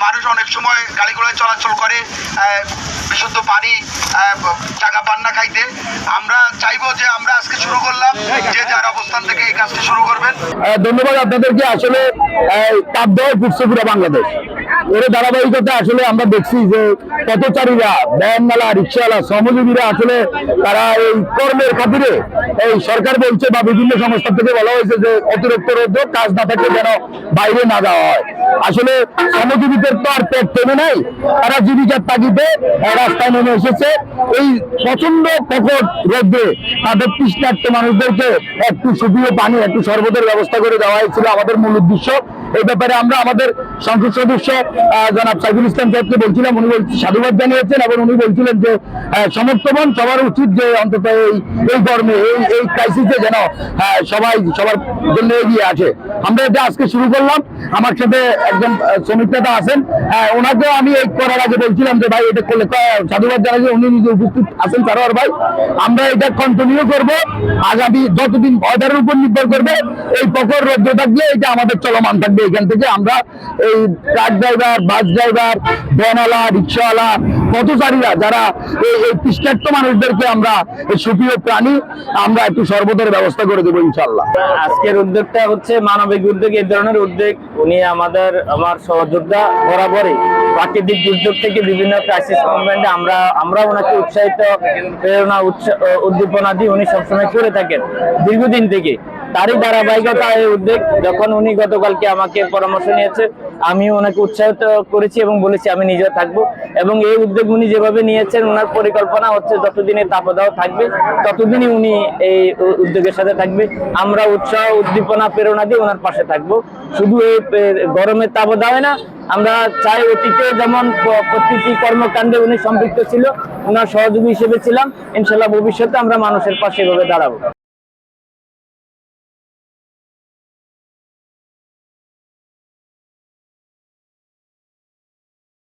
মানুষ অনেক সময় গাড়িগুলোয় চলাচল করে, বিশুদ্ধ পানি টাকা পান না খাইতে। আমরা চাইবো যে আমরা আজকে শুরু করলাম, যে যার অবস্থান থেকে এই কাজটি শুরু করবেন। ধন্যবাদ আপনাদেরকে। আসলে তাপদাহ ঘুরছে পুরো বাংলাদেশ, এর ধারাবাহিকতা আসলে আমরা দেখছি যে পথচারীরা, ভ্যানওয়ালা, রিক্সাওয়ালা, শ্রমজীবীরা আসলে তারা এই কর্মের খাতিরে এই সরকার বলছে বা বিভিন্ন সংস্থা থেকে বলা হয়েছে যে অতিরিক্ত রোদ্র কাজ না থাকলে যেন বাইরে না যাওয়া হয়। আসলে শ্রমজীবীদের তো আর পেট টেনে নাই, তারা জীবিকার তাগিদে রাস্তায় নেমে এসেছে। এই প্রচন্ড প্রকট রোদ্রে তাদের তৃষ্ণার্ত মানুষদেরকে একটু সুপীয় পানি, একটু শরবতের ব্যবস্থা করে দেওয়া হয়েছিল আমাদের মূল উদ্দেশ্য। এই ব্যাপারে আমরা আমাদের সংসদ সদস্য জনাব সাইফুল ইসলাম সাহেবকে বলছিলাম, উনি সাধুবাদ জানিয়েছেন এবং উনি বলছিলেন যে সমর্থন সবার উচিত যে অন্তত এই গরমে এই ক্রাইসিসে যেন সবাই সবার জন্য এগিয়ে আসে। আমরা এটা আজকে শুরু করলাম। আমার সাথে একজন শ্রমিক নেতা আছেন, ওনাকে আমি এই করার আগে বলছিলাম যে ভাই এটা করলে সাধুবাদ জানাই, উনি নিজে উপস্থিত আছেন সারোয়ার ভাই। আমরা এটা কন্টিনিউ করবো আগামী যতদিন অর্ডারের উপর নির্ভর করবে। এই প্রখর রোদ্র থাকলে এটা আমাদের চলমান থাকবে। এখান থেকে আমরা এই ট্রাক ড্রাইভার, বাস ড্রাইভার, ভ্যানওয়ালা, রিক্সাওয়ালা, পথচারীরা যারা এই তৃষ্ণার্ত মানুষদেরকে আমরা এই সুপ্রিয় প্রাণী আমরা একটু শরবতের ব্যবস্থা করে দেবো ইনশাল্লাহ। আজকের উদ্যোগটা হচ্ছে মানবিক উদ্যোগ। এই ধরনের উদ্যোগ উনি আমার সহযোদ্ধা বরাবরই প্রাকৃতিক দুর্যোগ থেকে বিভিন্ন ক্রাইসিস মুভমেন্টে আমরা ওনাকে উৎসাহিত, প্রেরণা, উদ্দীপনা দিয়ে উনি সবসময় করে থাকেন দীর্ঘদিন থেকে। তারই ধারাবাহিকতা এই উদ্যোগ। যখন উনি গতকালকে আমাকে পরামর্শ নিয়েছে, আমি ওনাকে উৎসাহিত করেছি এবং বলেছি আমি নিজেও থাকবো। এবং এই উদ্যোগ উনি যেভাবে নিয়েছেন, ওনার পরিকল্পনা হচ্ছে যতদিনে তাপদাহ থাকবে ততদিনই উনি এই উদ্যোগের সাথে থাকবে। আমরা উৎসাহ, উদ্দীপনা, প্রেরণা দিয়ে ওনার পাশে থাকবো। শুধু এই গরমের তাপদাহে না, আমরা চাই অতীতে যেমন প্রতিটি কর্মকাণ্ডে উনি সম্পৃক্ত ছিল, ওনার সহযোগী হিসেবে ছিলাম, ইনশাল্লাহ ভবিষ্যতে আমরা মানুষের পাশে এভাবে দাঁড়াবো।